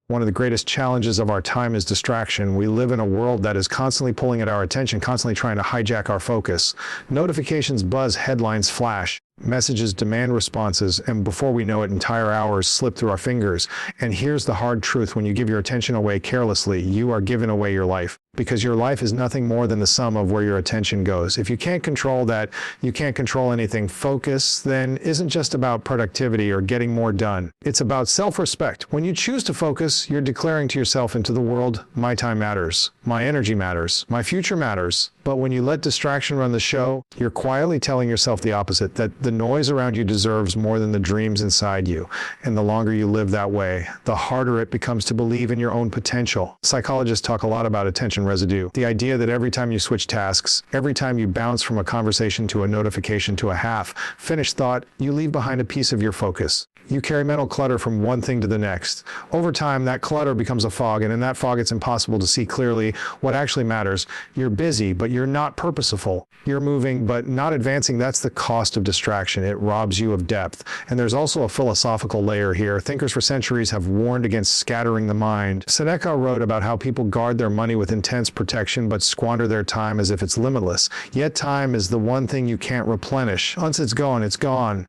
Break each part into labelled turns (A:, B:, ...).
A: One of the greatest challenges of our time is distraction. We live in a world that is constantly pulling at our attention, constantly trying to hijack our focus. Notifications buzz, headlines flash, messages demand responses, and before we know it, entire hours slip through our fingers. And here's the hard truth: when you give your attention away carelessly, you are giving away your life. Because your life is nothing more than the sum of where your attention goes. If you can't control that, you can't control anything. Focus then isn't just about productivity or getting more done. It's about self-respect. When you choose to focus, you're declaring to yourself and to the world, my time matters, my energy matters, my future matters. But when you let distraction run the show, you're quietly telling yourself the opposite, that the noise around you deserves more than the dreams inside you. And the longer you live that way, the harder it becomes to believe in your own potential. Psychologists talk a lot about attention residue. The idea that every time you switch tasks, every time you bounce from a conversation to a notification to a half-finished thought, you leave behind a piece of your focus. You carry mental clutter from one thing to the next. Over time, that clutter becomes a fog, and in that fog, it's impossible to see clearly what actually matters. You're busy, but you're not purposeful. You're moving, but not advancing. That's the cost of distraction. It robs you of depth. And there's also a philosophical layer here. Thinkers for centuries have warned against scattering the mind. Seneca wrote about how people guard their money with intense protection, but squander their time as if it's limitless. Yet time is the one thing you can't replenish. Once it's gone, it's gone.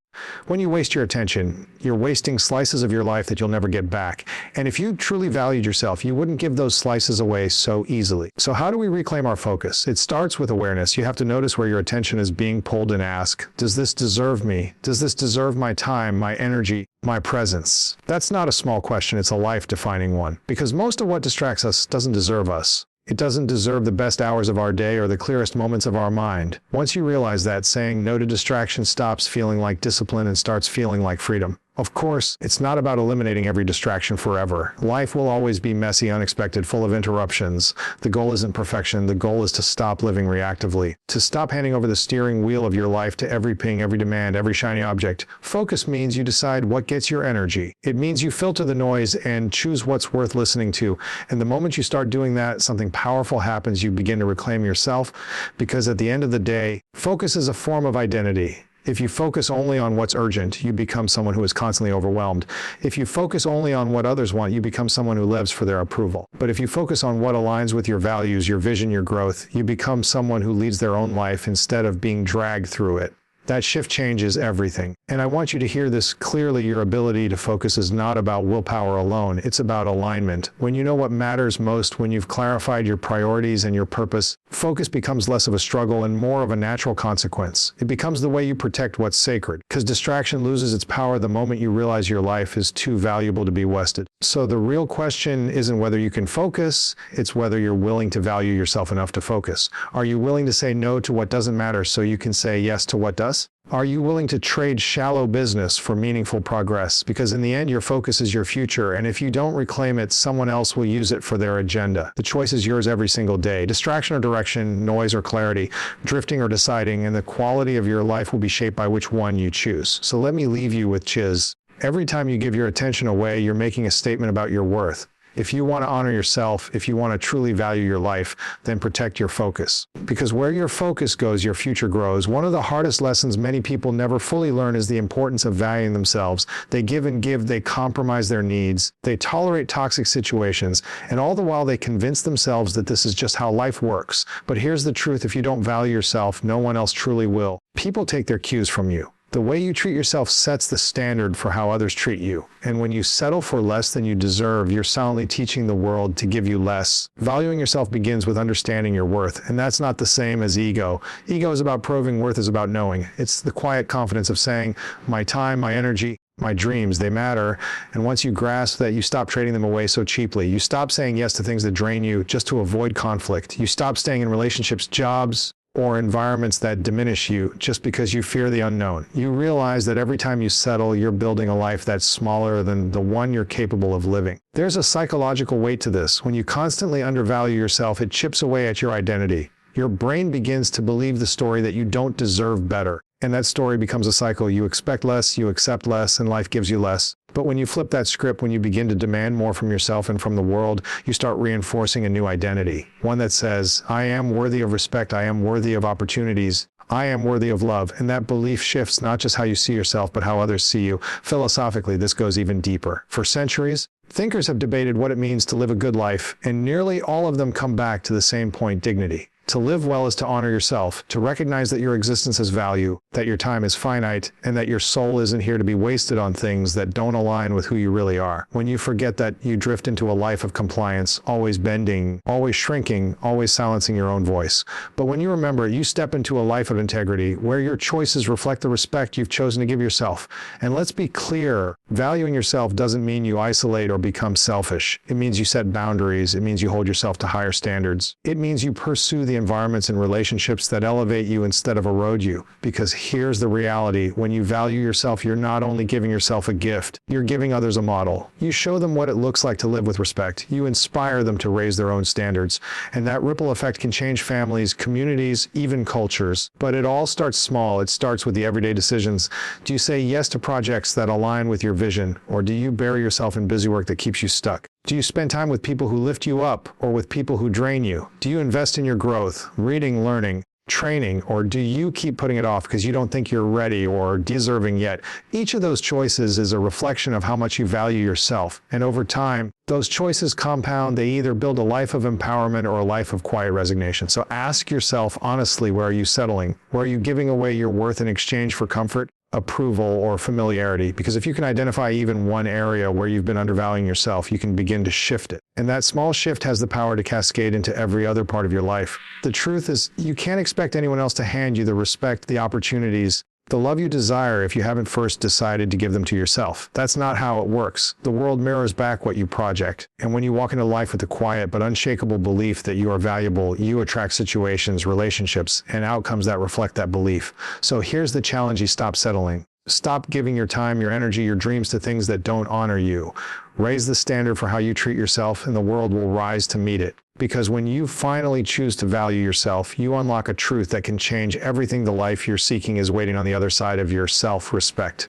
A: When you waste your attention, you're wasting slices of your life that you'll never get back. And if you truly valued yourself, you wouldn't give those slices away so easily. So how do we reclaim our focus? It starts with awareness. You have to notice where your attention is being pulled and ask, does this deserve me? Does this deserve my time, my energy, my presence? That's not a small question, it's a life-defining one. Because most of what distracts us doesn't deserve us. It doesn't deserve the best hours of our day or the clearest moments of our mind. Once you realize that, saying no to distraction stops feeling like discipline and starts feeling like freedom. Of course, it's not about eliminating every distraction forever. Life will always be messy, unexpected, full of interruptions. The goal isn't perfection. The goal is to stop living reactively, to stop handing over the steering wheel of your life to every ping, every demand, every shiny object. Focus means you decide what gets your energy. It means you filter the noise and choose what's worth listening to. And the moment you start doing that, something powerful happens. You begin to reclaim yourself, because at the end of the day, focus is a form of identity. If you focus only on what's urgent, you become someone who is constantly overwhelmed. If you focus only on what others want, you become someone who lives for their approval. But if you focus on what aligns with your values, your vision, your growth, you become someone who leads their own life instead of being dragged through it. That shift changes everything. And I want you to hear this clearly. Your ability to focus is not about willpower alone. It's about alignment. When you know what matters most, when you've clarified your priorities and your purpose, focus becomes less of a struggle and more of a natural consequence. It becomes the way you protect what's sacred, because distraction loses its power the moment you realize your life is too valuable to be wasted. So the real question isn't whether you can focus, it's whether you're willing to value yourself enough to focus. Are you willing to say no to what doesn't matter so you can say yes to what does? Are you willing to trade shallow business for meaningful progress? Because in the end, your focus is your future, and if you don't reclaim it, someone else will use it for their agenda. The choice is yours every single day. Distraction or direction, noise or clarity, drifting or deciding, and the quality of your life will be shaped by which one you choose. So let me leave you with chiz. Every time you give your attention away, you're making a statement about your worth. If you want to honor yourself, if you want to truly value your life, then protect your focus. Because where your focus goes, your future grows. One of the hardest lessons many people never fully learn is the importance of valuing themselves. They give and give, they compromise their needs, they tolerate toxic situations, and all the while they convince themselves that this is just how life works. But here's the truth: if you don't value yourself, no one else truly will. People take their cues from you. The way you treat yourself sets the standard for how others treat you. And when you settle for less than you deserve, you're silently teaching the world to give you less. Valuing yourself begins with understanding your worth, and that's not the same as ego. Ego is about proving, worth is about knowing. It's the quiet confidence of saying, my time, my energy, my dreams, they matter. And once you grasp that, you stop trading them away so cheaply. You stop saying yes to things that drain you just to avoid conflict. You stop staying in relationships, jobs, or environments that diminish you just because you fear the unknown. You realize that every time you settle, you're building a life that's smaller than the one you're capable of living. There's a psychological weight to this. When you constantly undervalue yourself, it chips away at your identity. Your brain begins to believe the story that you don't deserve better. And that story becomes a cycle. You expect less, you accept less, and life gives you less. But when you flip that script, when you begin to demand more from yourself and from the world, you start reinforcing a new identity. One that says, I am worthy of respect, I am worthy of opportunities, I am worthy of love. And that belief shifts not just how you see yourself, but how others see you. Philosophically, this goes even deeper. For centuries, Thinkers have debated what it means to live a good life, and nearly all of them come back to the same point: dignity. To live well is to honor yourself, to recognize that your existence has value, that your time is finite, and that your soul isn't here to be wasted on things that don't align with who you really are. When you forget that, you drift into a life of compliance, always bending, always shrinking, always silencing your own voice. But when you remember, you step into a life of integrity, where your choices reflect the respect you've chosen to give yourself. And let's be clear, valuing yourself doesn't mean you isolate or become selfish. It means you set boundaries. It means you hold yourself to higher standards. It means you pursue the environments and relationships that elevate you instead of erode you. Because here's the reality: when you value yourself, you're not only giving yourself a gift, you're giving others a model. You show them what it looks like to live with respect. You inspire them to raise their own standards. And that ripple effect can change families, communities, even cultures. But it all starts small. It starts with the everyday decisions. Do you say yes to projects that align with your vision, or do you bury yourself in busy work that keeps you stuck? Do you spend time with people who lift you up, or with people who drain you? Do you invest in your growth, reading, learning, training, or do you keep putting it off because you don't think you're ready or deserving yet? Each of those choices is a reflection of how much you value yourself. And over time, those choices compound. They either build a life of empowerment or a life of quiet resignation. So ask yourself honestly, where are you settling? Where are you giving away your worth in exchange for comfort, approval, or familiarity? Because if you can identify even one area where you've been undervaluing yourself, you can begin to shift it. And that small shift has the power to cascade into every other part of your life. The truth is, you can't expect anyone else to hand you the respect, the opportunities, the love you desire if you haven't first decided to give them to yourself. That's not how it works. The world mirrors back what you project. And when you walk into life with a quiet but unshakable belief that you are valuable, you attract situations, relationships, and outcomes that reflect that belief. So here's the challenge: you stop settling. Stop giving your time, your energy, your dreams to things that don't honor you. Raise the standard for how you treat yourself, and the world will rise to meet it. Because when you finally choose to value yourself, you unlock a truth that can change everything. The life you're seeking is waiting on the other side of your self-respect.